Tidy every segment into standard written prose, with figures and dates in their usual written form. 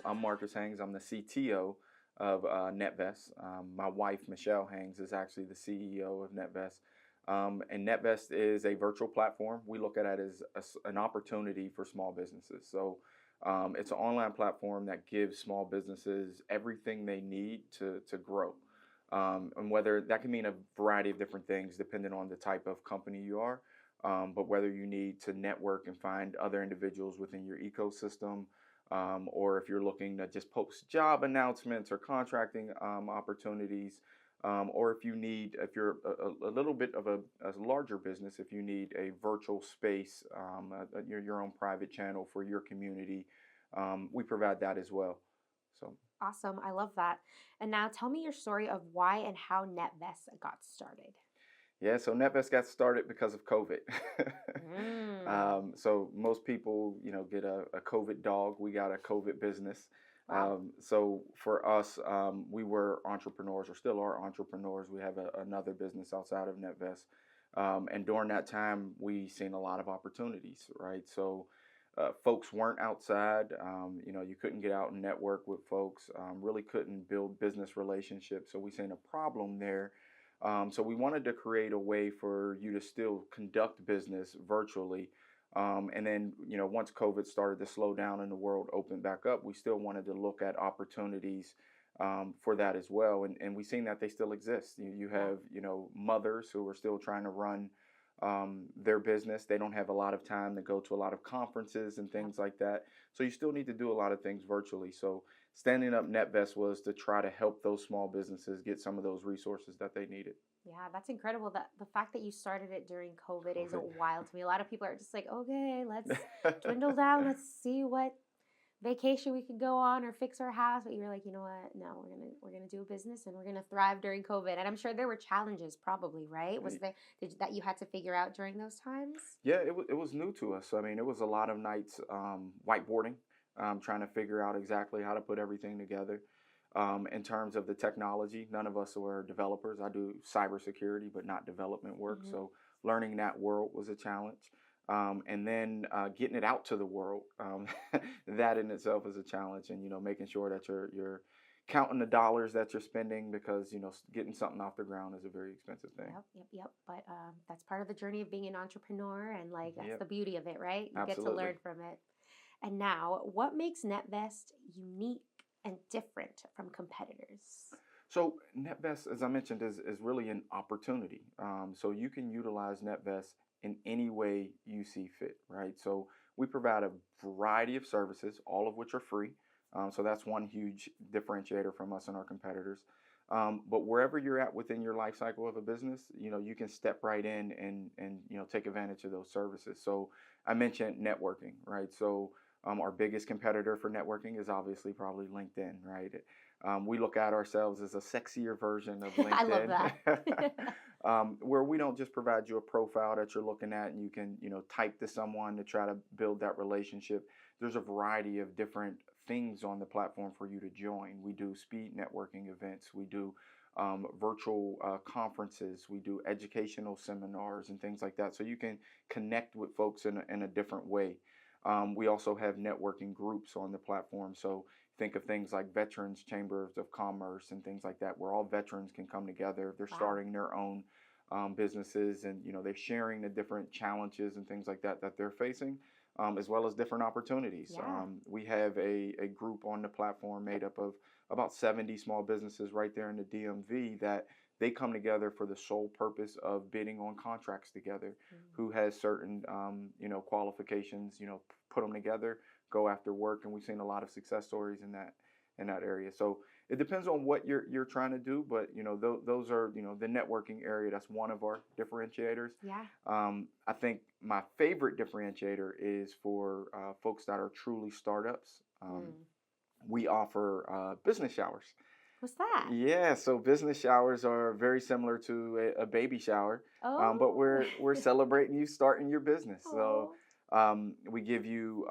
I'm Marcus Haines. I'm the CTO of NetVest. My wife, Michelle Haines, is actually the CEO of NetVest. And NetVest is a virtual platform. We look at it as an opportunity for small businesses. So it's an online platform that gives small businesses everything they need to grow. And whether that can mean a variety of different things depending on the type of company you are. But whether you need to network and find other individuals within your ecosystem, or if you're looking to just post job announcements or contracting opportunities, or if you're a little bit of a larger business, if you need a virtual space, your own private channel for your community, we provide that as well. So. Awesome. I love that. And now tell me your story of why and how NetVest got started. Yeah, so NetVest got started because of COVID. So most people, get a COVID dog. We got a COVID business. Wow. So for us, we were entrepreneurs, or still are entrepreneurs. We have another business outside of NetVest. And during that time, we seen a lot of opportunities, right? So folks weren't outside. You couldn't get out and network with folks. Really couldn't build business relationships. So we seen a problem there. So we wanted to create a way for you to still conduct business virtually. And then, once COVID started to slow down and the world opened back up, we still wanted to look at opportunities for that as well. And we've seen that they still exist. You have, mothers who are still trying to run their business. They don't have a lot of time to go to a lot of conferences and things like that. So you still need to do a lot of things virtually. So standing up NetVest was to try to help those small businesses get some of those resources that they needed. Yeah, that's incredible. That the fact that you started it during COVID is wild to me. A lot of people are just like, okay, let's dwindle down. Let's see what vacation we could go on or fix our house. But you were like, you know what? No, we're gonna do a business and we're gonna thrive during COVID. And I'm sure there were challenges, probably, right? That you had to figure out during those times? Yeah, it was new to us. I mean, it was a lot of nights whiteboarding, trying to figure out exactly how to put everything together. In terms of the technology, none of us were developers. I do cybersecurity, but not development work. Mm-hmm. So learning that world was a challenge. And then getting it out to the world, that in itself is a challenge. And making sure that you're counting the dollars that you're spending, because getting something off the ground is a very expensive thing. Yep. But that's part of the journey of being an entrepreneur, and that's Yep. the beauty of it, right? You Absolutely. get to learn from it. And now, what makes NetVest unique and different from competitors? So NetVest, as I mentioned, is really an opportunity. So you can utilize NetVest in any way you see fit, right? So we provide a variety of services, all of which are free. So that's one huge differentiator from us and our competitors. But wherever you're at within your life cycle of a business, you can step right in and take advantage of those services. So I mentioned networking, right? So our biggest competitor for networking is obviously probably LinkedIn, right? We look at ourselves as a sexier version of LinkedIn. I love that. Where we don't just provide you a profile that you're looking at and you can, type to someone to try to build that relationship. There's a variety of different things on the platform for you to join. We do speed networking events. We do virtual conferences. We do educational seminars and things like that. So you can connect with folks in a different way. We also have networking groups on the platform. So think of things like Veterans Chambers of Commerce and things like that, where all veterans can come together. They're starting their own businesses, and they're sharing the different challenges and things like that they're facing, as well as different opportunities. Yeah. We have a group on the platform made up of about 70 small businesses right there in the DMV that they come together for the sole purpose of bidding on contracts together. Who has certain qualifications, put them together, go after work, and we've seen a lot of success stories in that area. So it depends on what you're trying to do, but those are the networking area. That's one of our differentiators. Yeah. I think my favorite differentiator is for folks that are truly startups. We offer business showers. What's that? Yeah, so business showers are very similar to a baby shower, but we're celebrating you starting your business. So we give you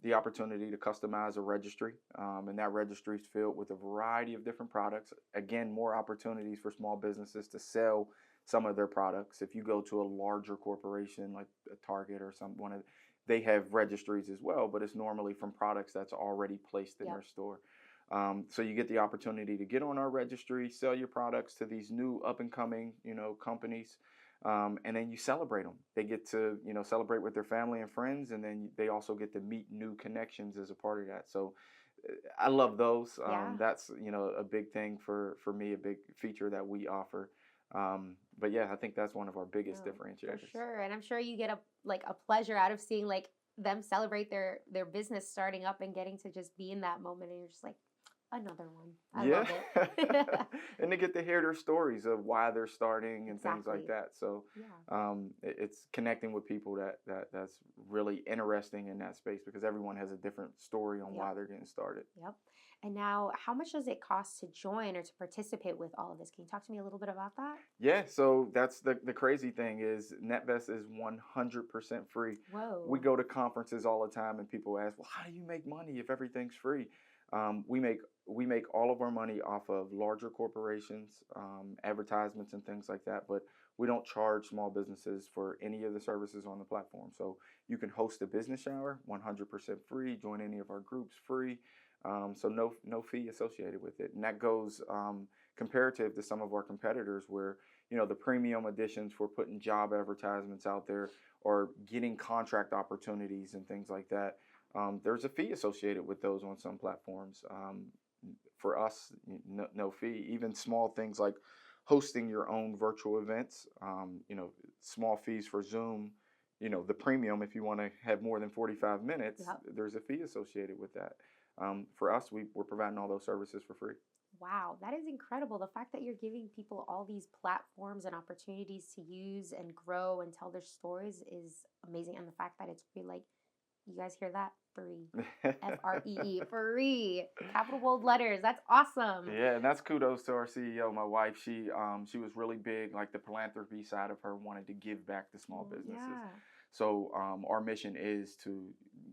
the opportunity to customize a registry, and that registry is filled with a variety of different products. Again, more opportunities for small businesses to sell some of their products. If you go to a larger corporation like a Target or they have registries as well, but it's normally from products that's already placed in Yep. their store. So you get the opportunity to get on our registry, sell your products to these new up and coming, companies, and then you celebrate them. They get to, celebrate with their family and friends, and then they also get to meet new connections as a part of that. So I love those. Yeah. That's a big thing for me, a big feature that we offer. But yeah, I think that's one of our biggest No, for differentiators. sure. And I'm sure you get a pleasure out of seeing like them celebrate their business starting up and getting to just be in that moment, and you're just like, another one. I Yeah. love it. And to get to hear their stories of why they're starting and things like Exactly. that. So Yeah. it's connecting with people that's really interesting in that space because everyone has a different story on Yep. why they're getting started. Yep. And now, how much does it cost to join or to participate with all of this? Can you talk to me a little bit about that? Yeah, so that's the crazy thing is NetVest is 100% free. We Whoa. go to conferences all the time and people ask, well, how do you make money if everything's free? We make all of our money off of larger corporations, advertisements and things like that, but we don't charge small businesses for any of the services on the platform. So you can host a business shower 100% free, join any of our groups free. So no fee associated with it. And that goes comparative to some of our competitors where, the premium editions for putting job advertisements out there or getting contract opportunities and things like that. There's a fee associated with those on some platforms. For us, no fee. Even small things like hosting your own virtual events, small fees for Zoom. The premium, if you want to have more than 45 minutes, Yep. there's a fee associated with that. For us, we're providing all those services for free. Wow, that is incredible. The fact that you're giving people all these platforms and opportunities to use and grow and tell their stories is amazing. And the fact that it's free, like, you guys hear that? Free. FREE, free. Capital bold letters. That's awesome. Yeah, and that's kudos to our CEO, my wife. She was really big, like the philanthropy side of her wanted to give back to small businesses. Yeah. So our mission is to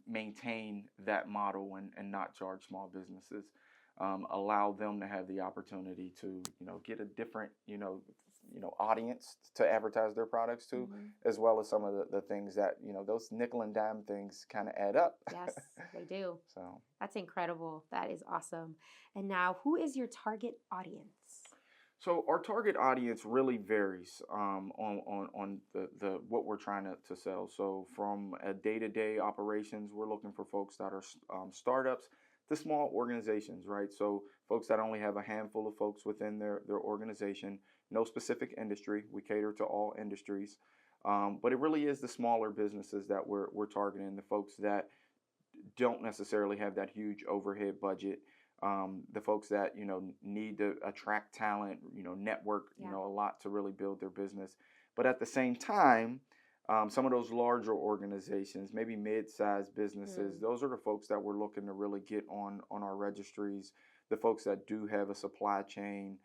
maintain that model and not charge small businesses, allow them to have the opportunity to get a different audience to advertise their products to, Hmm. as well as some of the things that those nickel and dime things kind of add up. Yes, they do. So. That's incredible. That is awesome. And now, who is your target audience? So our target audience really varies on the what we're trying to sell. So from a day-to-day operations, we're looking for folks that are startups to small organizations, right? So folks that only have a handful of folks within their organization, no specific industry. We cater to all industries, but it really is the smaller businesses that we're targeting, the folks that don't necessarily have that huge overhead budget. The folks that need to attract talent, network, Yeah. a lot to really build their business. But at the same time, some of those larger organizations, maybe mid-sized businesses, Mm. those are the folks that we're looking to really get on our registries. The folks that do have a supply chain,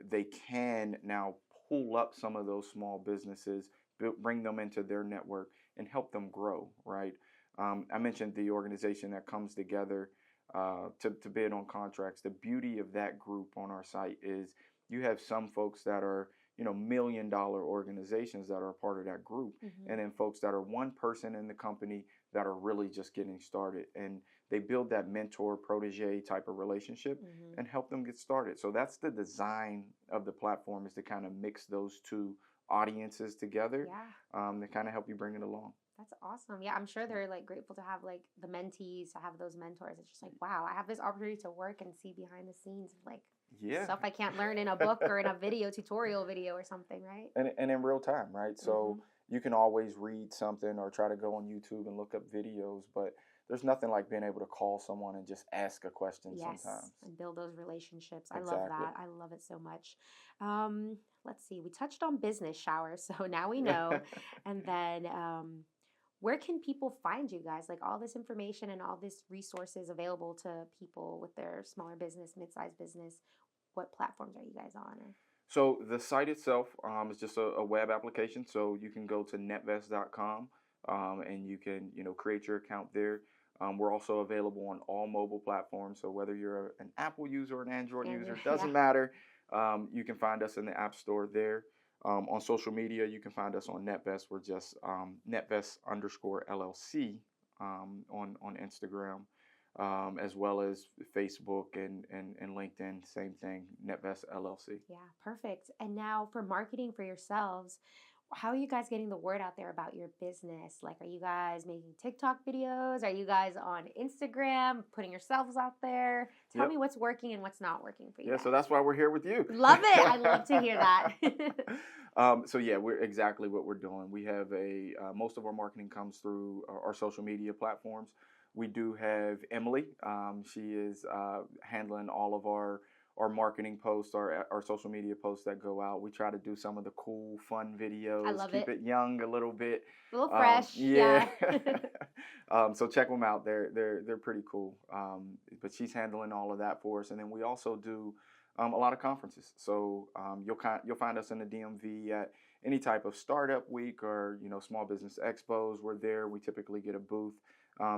they can now pull up some of those small businesses, bring them into their network, and help them grow. Right. I mentioned the organization that comes together to bid on contracts. The beauty of that group on our site is you have some folks that are $1 million organizations that are a part of that group, Hmm. and then folks that are one person in the company that are really just getting started, and they build that mentor protege type of relationship Hmm. and help them get started. So that's the design of the platform, is to kind of mix those two audiences together, Yeah. to kind of help you bring it along. That's awesome. Yeah, I'm sure they're like grateful to have like the mentees, to have those mentors. It's just like, wow, I have this opportunity to work and see behind the scenes of like Yeah. stuff I can't learn in a book or in a tutorial video or something, right? And in real time, right? Hmm. So you can always read something or try to go on YouTube and look up videos, but there's nothing like being able to call someone and just ask a question Yes, sometimes. and build those relationships. I love Exactly. that. I love it so much. Let's see. We touched on business showers, so now we know. And then, where can people find you guys? Like all this information and all this resources available to people with their smaller business, mid-sized business. What platforms are you guys on? Or... So the site itself is just a web application. So you can go to netvest.com, and you can create your account there. We're also available on all mobile platforms. So whether you're an Apple user or an Android Andrew, user, yeah. doesn't matter. You can find us in the App Store there. On social media, you can find us on NetVest. We're just NetVest_LLC on Instagram, as well as Facebook and LinkedIn. Same thing, NetVest LLC. Yeah, perfect. And now for marketing for yourselves, how are you guys getting the word out there about your business? Like, are you guys making TikTok videos? Are you guys on Instagram, putting yourselves out there? Tell Yep. me what's working and what's not working for you Yeah, guys. so that's why we're here with you. Love it. I love to hear that. So yeah, we're exactly what we're doing. We have most of our marketing comes through our social media platforms. We do have Emily. She is handling all of our marketing posts, our social media posts that go out. We try to do some of the cool, fun I videos, love keep it. it young a little bit. A little fresh. Yeah. Yeah. So check them out. They're pretty cool. But she's handling all of that for us, and then we also do a lot of conferences. So you'll find us in the DMV at any type of startup week or small business expos. We're there. We typically get a booth.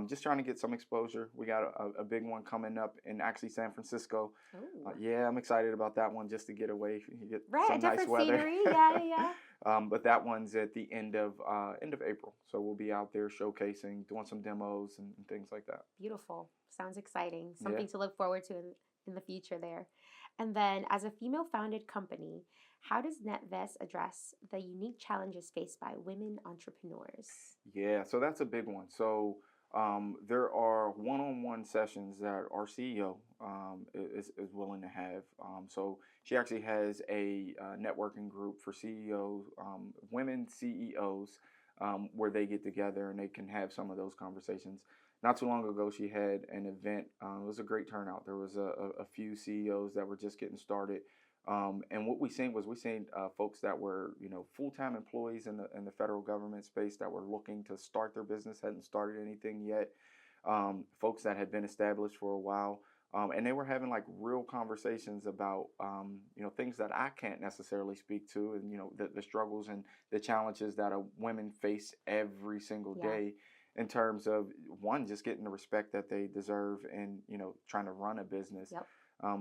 Just trying to get some exposure. We got a big one coming up in actually San Francisco. Ooh. Yeah, I'm excited about that one just to get away, get Right, some nice different weather. scenery. Yeah. But that one's at the end of April, so we'll be out there showcasing, doing some demos and things like that. Beautiful. Sounds exciting. Yeah. Something to look forward to in the future there. And then, as a female founded company, how does NetVest address the unique challenges faced by women entrepreneurs? Yeah, so that's a big one. So there are one-on-one sessions that our CEO is willing to have. So she actually has a networking group for CEOs, women CEOs, where they get together and they can have some of those conversations. Not too long ago, she had an event. It was a great turnout. There was a few CEOs that were just getting started. And what we seen folks that were full-time employees in the federal government space that were looking to start their business, hadn't started anything yet. Folks that had been established for a while, and they were having like real conversations about things that I can't necessarily speak to, and the struggles and the challenges that women face every single day. In terms of one, just getting the respect that they deserve, and trying to run a business. Yep.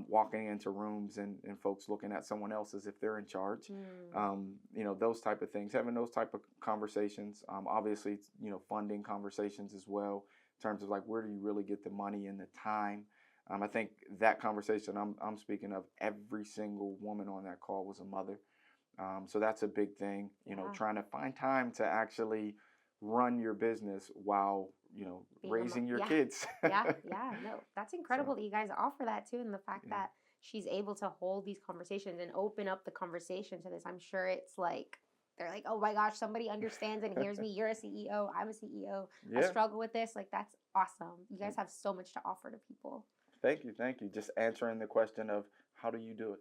Walking into rooms and folks looking at someone else as if they're in charge. Those type of things, having those type of conversations. Obviously, funding conversations as well, in terms of like, where do you really get the money and the time? I think that conversation I'm speaking of, every single woman on that call was a mother. So that's a big thing, trying to find time to actually run your business while raising your kids. No, that's incredible that you guys offer that too, and the fact that she's able to hold these conversations and open up the conversation to this. I'm sure it's like they're like, oh my gosh, somebody understands and hears me. You're a CEO, I'm a CEO. I struggle with this. Like, that's awesome. You guys have so much to offer to people. Thank you. Just answering the question of how do you do it?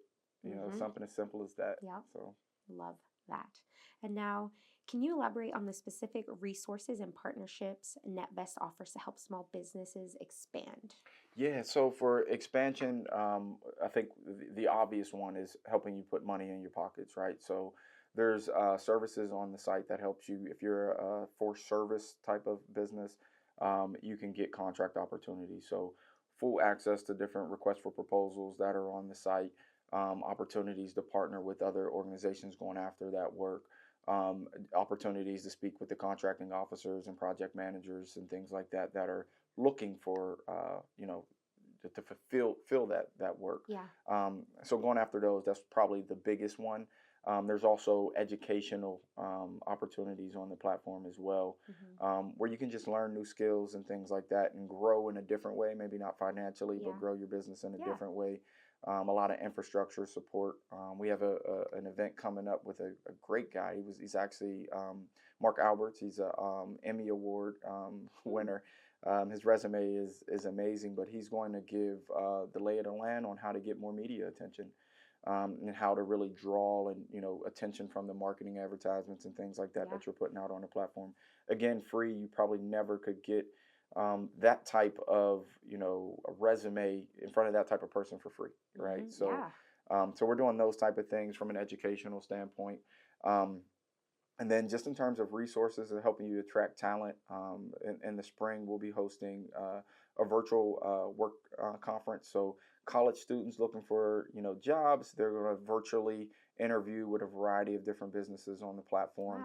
Something as simple as that. Yeah. So love that. And now, can you elaborate on the specific resources and partnerships NetVest offers to help small businesses expand? Yeah, so for expansion, I think the obvious one is helping you put money in your pockets, right? So there's services on the site that helps you. If you're a for service type of business, you can get contract opportunities. So full access to different requests for proposals that are on the site, opportunities to partner with other organizations going after that work. Opportunities to speak with the contracting officers and project managers and things like that that are looking for to fill that work. Yeah. So going after those, that's probably the biggest one. There's also educational opportunities on the platform as well, where you can just learn new skills and things like that and grow in a different way, maybe not financially, but grow your business in a different way. A lot of infrastructure support. We have an event coming up with a great guy. He's actually Mark Alberts. He's a Emmy Award winner. His resume is amazing, but he's going to give the lay of the land on how to get more media attention, and how to really draw and attention from the marketing advertisements and things like that that you're putting out on the platform. Again, free. You probably never could get that type of a resume in front of that type of person for free, right? So we're doing those type of things from an educational standpoint, and then just in terms of resources and helping you attract talent. In the spring we'll be hosting a virtual work conference. So college students looking for jobs, they're going to virtually interview with a variety of different businesses on the platform.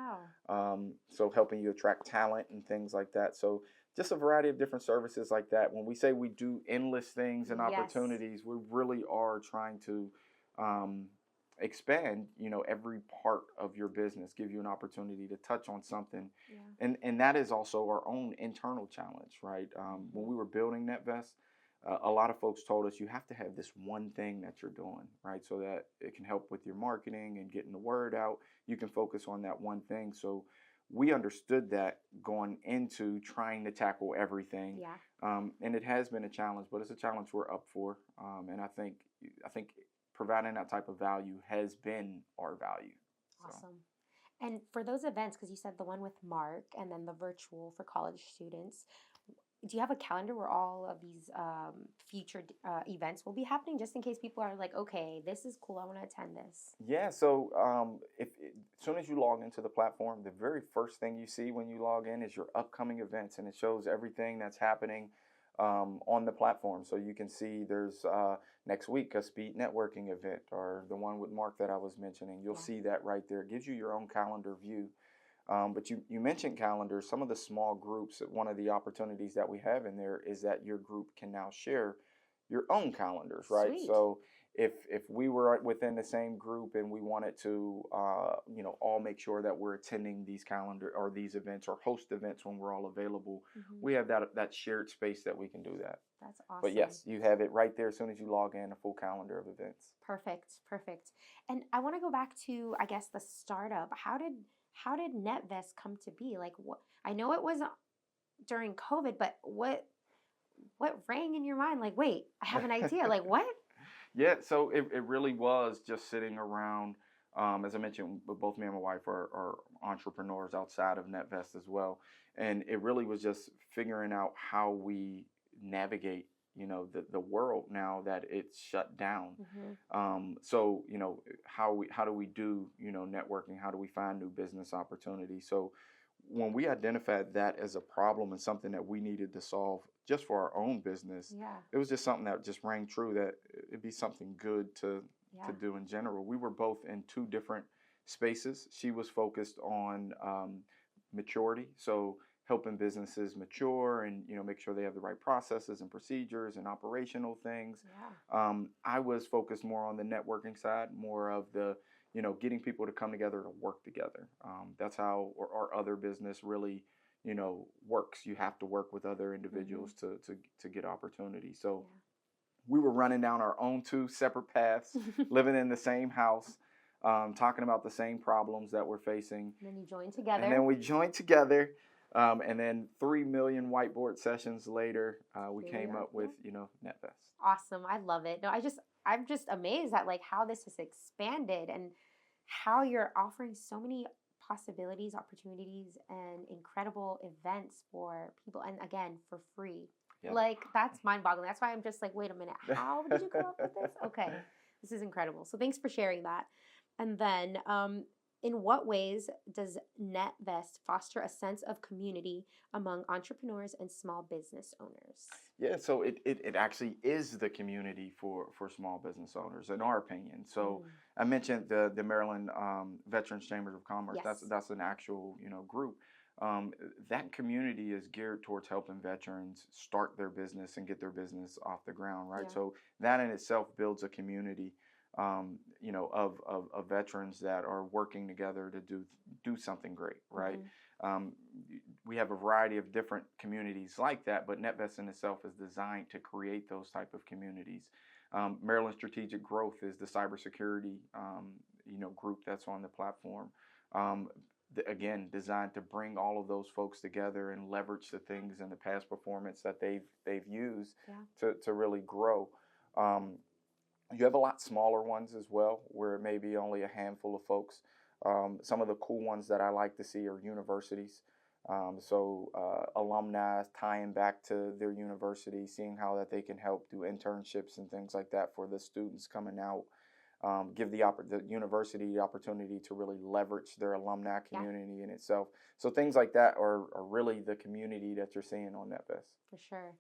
Wow. So helping you attract talent and things like that. So just a variety of different services like that. When we say we do endless things and Yes. opportunities, we really are trying to um, expand, every part of your business, give you an opportunity to touch on something. Yeah. And that is also our own internal challenge, right? When we were building NetVest, a lot of folks told us you have to have this one thing that you're doing, right? So that it can help with your marketing and getting the word out. You can focus on that one thing. So we understood that going into trying to tackle everything. Yeah. And it has been a challenge, but it's a challenge we're up for. And I think providing that type of value has been our value. So. Awesome. And for those events, because you said the one with Mark and then the virtual for college students, do you have a calendar where all of these future events will be happening, just in case people are like, okay, this is cool, I want to attend this? Yeah, so as soon as you log into the platform, the very first thing you see when you log in is your upcoming events, and it shows everything that's happening on the platform. So you can see there's next week a speed networking event, or the one with Mark that I was mentioning. You'll see that right there. It gives you your own calendar view. But you mentioned calendars. Some of the small groups, one of the opportunities that we have in there is that your group can now share your own calendars, right? Sweet. So if we were within the same group and we wanted to, all make sure that we're attending these calendar or these events or host events when we're all available, we have that shared space that we can do that. That's awesome. But yes, you have it right there as soon as you log in, a full calendar of events. Perfect. And I want to go back to, I guess, the startup. How did NetVest come to be? Like, what? I know it was during COVID, but what rang in your mind? Like, wait, I have an idea. Like, what? Yeah, so it really was just sitting around. As I mentioned, both me and my wife are entrepreneurs outside of NetVest as well. And it really was just figuring out how we navigate, the world now that it's shut down. So, how do we do, networking? How do we find new business opportunities? So when we identified that as a problem and something that we needed to solve just for our own business, it was just something that just rang true that it'd be something good to do in general. We were both in two different spaces. She was focused on maturity, so helping businesses mature and make sure they have the right processes and procedures and operational things. I was focused more on the networking side, more of the getting people to come together to work together. That's how our other business really, works. You have to work with other individuals to get opportunity. So we were running down our own two separate paths, living in the same house, talking about the same problems that we're facing. And then you joined together. And then we joined together. And then 3 million whiteboard sessions later, we came up with, NetVest. Awesome. I love it. No, I'm just amazed at like how this has expanded and how you're offering so many possibilities, opportunities, and incredible events for people. And again, for free. Yep. Like, that's mind-boggling. That's why I'm just like, wait a minute, how did you come up with this? Okay, this is incredible. So thanks for sharing that. And then in what ways does NetVest foster a sense of community among entrepreneurs and small business owners? Yeah, so it actually is the community for small business owners, in our opinion. So I mentioned the Maryland Veterans Chambers of Commerce. Yes. That's an actual group. That community is geared towards helping veterans start their business and get their business off the ground, right? So that in itself builds a community, of veterans that are working together to do something great, right? We have a variety of different communities like that, but NetVest in itself is designed to create those type of communities. Maryland Strategic Growth is the cybersecurity, group that's on the platform. Again, designed to bring all of those folks together and leverage the things in the past performance that they've used to really grow. You have a lot smaller ones as well, where it may be only a handful of folks. Some of the cool ones that I like to see are universities. Alumni tying back to their university, seeing how that they can help do internships and things like that for the students coming out. Give the university the opportunity to really leverage their alumni community in itself. So things like that are really the community that you're seeing on NetVest. For sure.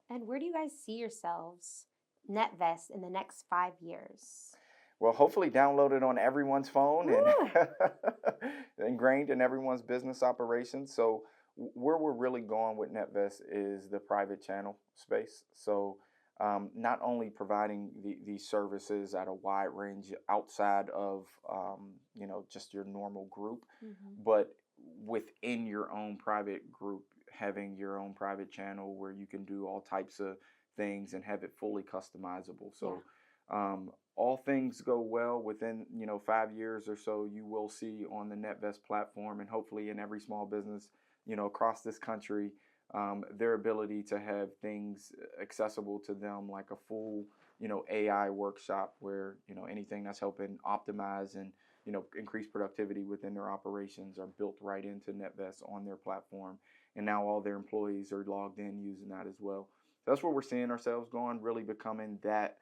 And where do you guys see yourselves, NetVest, in the next 5 years? Well, hopefully downloaded on everyone's phone and Woo! ingrained in everyone's business operations. So where we're really going with NetVest is the private channel space. So not only providing these services at a wide range outside of just your normal group, Hmm. but within your own private group, having your own private channel where you can do all types of things and have it fully customizable. Yeah. So all things go well within 5 years or so, you will see on the NetVest platform, and hopefully in every small business across this country, their ability to have things accessible to them, like a full AI workshop where anything that's helping optimize and increase productivity within their operations are built right into NetVest on their platform, and now all their employees are logged in using that as well. So that's where we're seeing ourselves going, really becoming that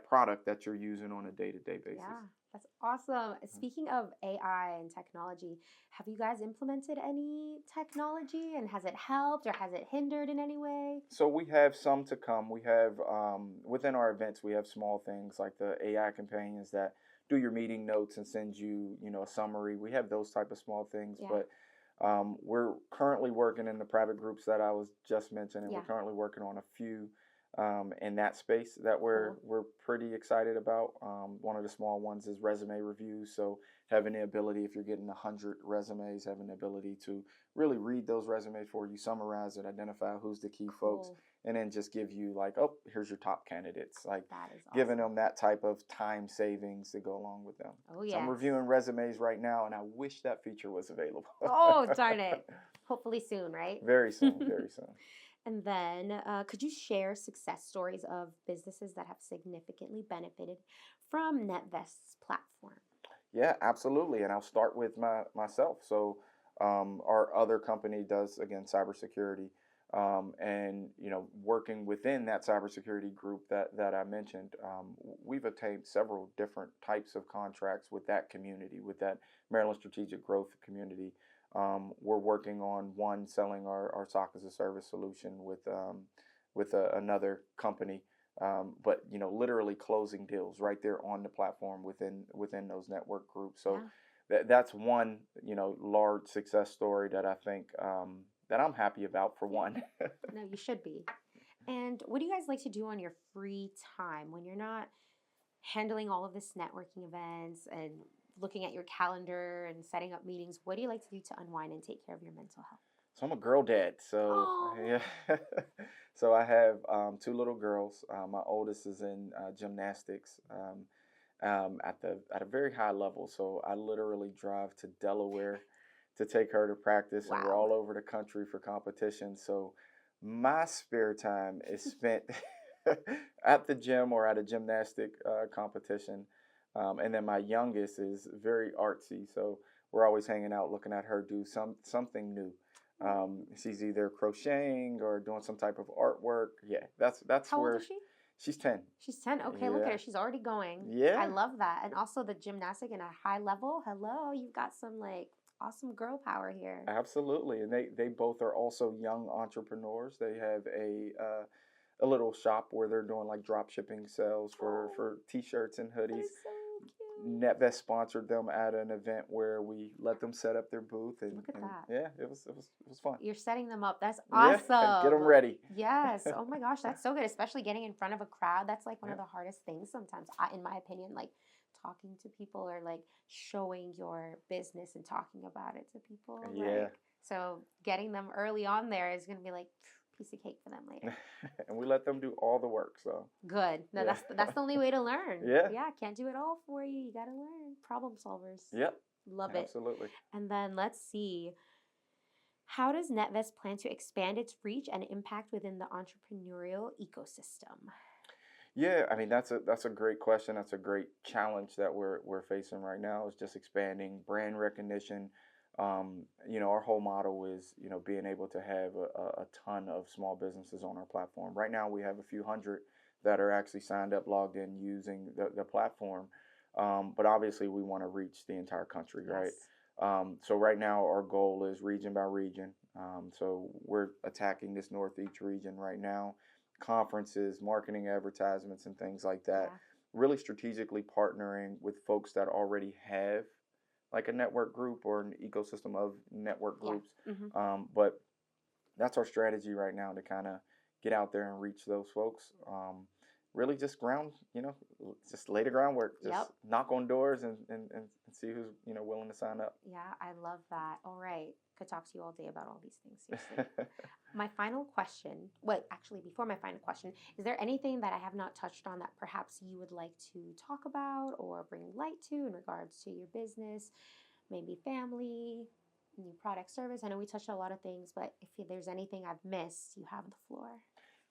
product that you're using on a day-to-day basis. Yeah, that's awesome. Speaking of AI and technology, have you guys implemented any technology, and has it helped or has it hindered in any way? So we have some to come. We have within our events, we have small things like the AI companions that do your meeting notes and send you a summary. We have those type of small things, Yeah. but we're currently working in the private groups that I was just mentioning. Yeah. We're currently working on a few in that space that Cool. we're pretty excited about. One of the small ones is resume reviews. So having the ability, if you're getting 100 resumes, having the ability to really read those resumes for you, summarize it, identify who's the key folks, Cool. and then just give you like, oh, here's your top candidates. Like That is giving awesome. them that type of time savings to go along with them. Oh, So I'm yes. reviewing resumes right now, and I wish that feature was available. Oh, darn it. Hopefully soon, right? Very soon, very soon. And then, could you share success stories of businesses that have significantly benefited from NetVest's platform? Yeah, absolutely. And I'll start with myself. So our other company does again cybersecurity, and working within that cybersecurity group that I mentioned, we've obtained several different types of contracts with that community, with that Maryland Strategic Growth community. We're working on one selling our SOC as a service solution with another company, but literally closing deals right there on the platform within those network groups. So Yeah. that's one large success story that I think that I'm happy about for one. No, you should be. And what do you guys like to do on your free time when you're not handling all of this networking events and looking at your calendar and setting up meetings? What do you like to do to unwind and take care of your mental health? So I'm a girl dad. So Oh, yeah, so I have two little girls. My oldest is in gymnastics. At a very high level. So I literally drive to Delaware to take her to practice, and we're wow. all over the country for competition. So my spare time is spent at the gym or at a gymnastic competition. And then my youngest is very artsy, so we're always hanging out, looking at her do something new. She's either crocheting or doing some type of artwork. Yeah, that's How old is where she? she's 10. She's 10. Okay, look at Yeah, her. She's already going. I yeah. love that. And also the gymnastic in a high level. Hello, you've got some like awesome girl power here. Absolutely, and they both are also young entrepreneurs. They have a little shop where they're doing like drop shipping sales for Oh, t-shirts and that hoodies. is so cute. NetVest sponsored them at an event where we let them set up their booth, and, Look at and that. yeah, it was fun. You're setting them up. That's Yeah, get them awesome. ready. Yes. Oh my gosh, that's so good, especially getting in front of a crowd. That's like one Yeah, of the hardest things sometimes, in my opinion, like talking to people or like showing your business and talking about it to people. yeah. So getting them early on there is going to be like piece of cake for them later. And we let them do all the work. So Good. No, yeah, that's the only way to learn. yeah, Yeah, can't do it all for you. You got to learn. Problem solvers. yep, Love it. absolutely. And then let's see. How does NetVest plan to expand its reach and impact within the entrepreneurial ecosystem? Yeah, I mean that's a great question. That's a great challenge that we're facing right now. Is just expanding brand recognition. Our whole model is being able to have a ton of small businesses on our platform. Right now, we have a few hundred that are actually signed up, logged in, using the platform. But obviously, we want to reach the entire country, right? Yes. So right now, our goal is region by region. So we're attacking this Northeast region right now, conferences, marketing advertisements, and things like that. Yeah. really strategically partnering with folks that already have like a network group or an ecosystem of network Yeah. groups. But that's our strategy right now to kind of get out there and reach those folks. Really just just lay the groundwork, just Yep. knock on doors and see who's, willing to sign up. Yeah, I love that. All right. Could talk to you all day about all these things. Seriously. My final question, well, actually, before my final question, is there anything that I have not touched on that perhaps you would like to talk about or bring light to in regards to your business, maybe family, new product service? I know we touched on a lot of things, but if there's anything I've missed, you have the floor.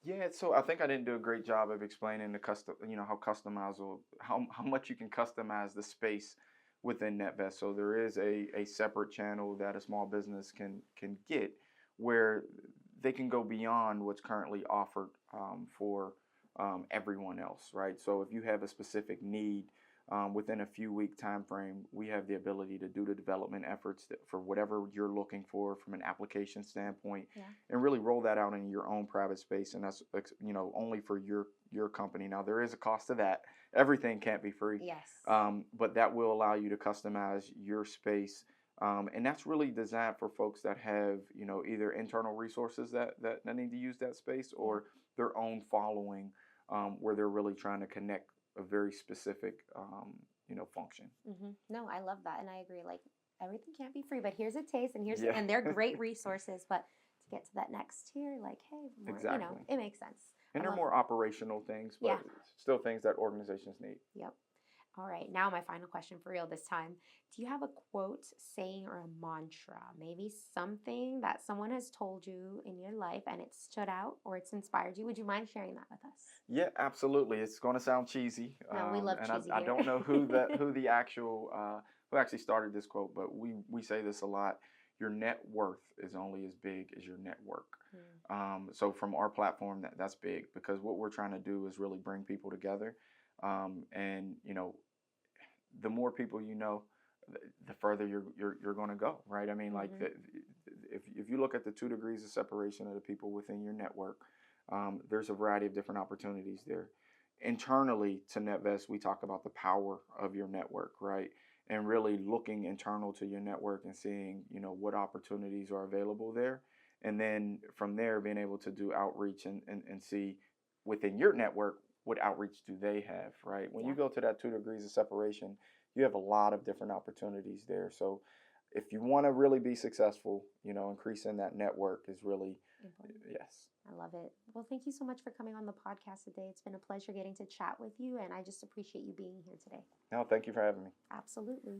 Yeah, so I think I didn't do a great job of explaining the how customizable, how much you can customize the space within NetVest. So there is a separate channel that a small business can get where they can go beyond what's currently offered for everyone else, right? So if you have a specific need within a few week time frame, we have the ability to do the development efforts for whatever you're looking for from an application standpoint, Yeah. and really roll that out in your own private space. And that's only for your company. Now there is a cost to that. Everything can't be free. Yes. But that will allow you to customize your space. And that's really designed for folks that have, either internal resources that need to use that space, or their own following, where they're really trying to connect a very specific, function. No, I love that, and I agree. Like everything can't be free, but here's a taste, and and Yeah. they're great resources. But to get to that next tier, like, hey, more, Exactly. it makes sense. And I they're love more it. operational things, but Yeah. still things that organizations need. Yep. All right. Now my final question for real this time. Do you have a quote, saying, or a mantra? Maybe something that someone has told you in your life and it stood out or it's inspired you. Would you mind sharing that with us? Yeah, absolutely. It's going to sound cheesy, No, we love and cheesy I here. don't know who the actual who actually started this quote, but we say this a lot. Your net worth is only as big as your network. So from our platform, that's big, because what we're trying to do is really bring people together, and the more people the further you're going to go, right? I mean, like if you look at the 2 degrees of separation of the people within your network, there's a variety of different opportunities there. Internally to NetVest, we talk about the power of your network, right? And really looking internal to your network and seeing, what opportunities are available there. And then from there, being able to do outreach and see within your network, what outreach do they have, right? When you go to that 2 degrees of separation, you have a lot of different opportunities there. So if you want to really be successful, increasing that network is really important. Yes. I love it. Well, thank you so much for coming on the podcast today. It's been a pleasure getting to chat with you, and I just appreciate you being here today. No, thank you for having me. Absolutely.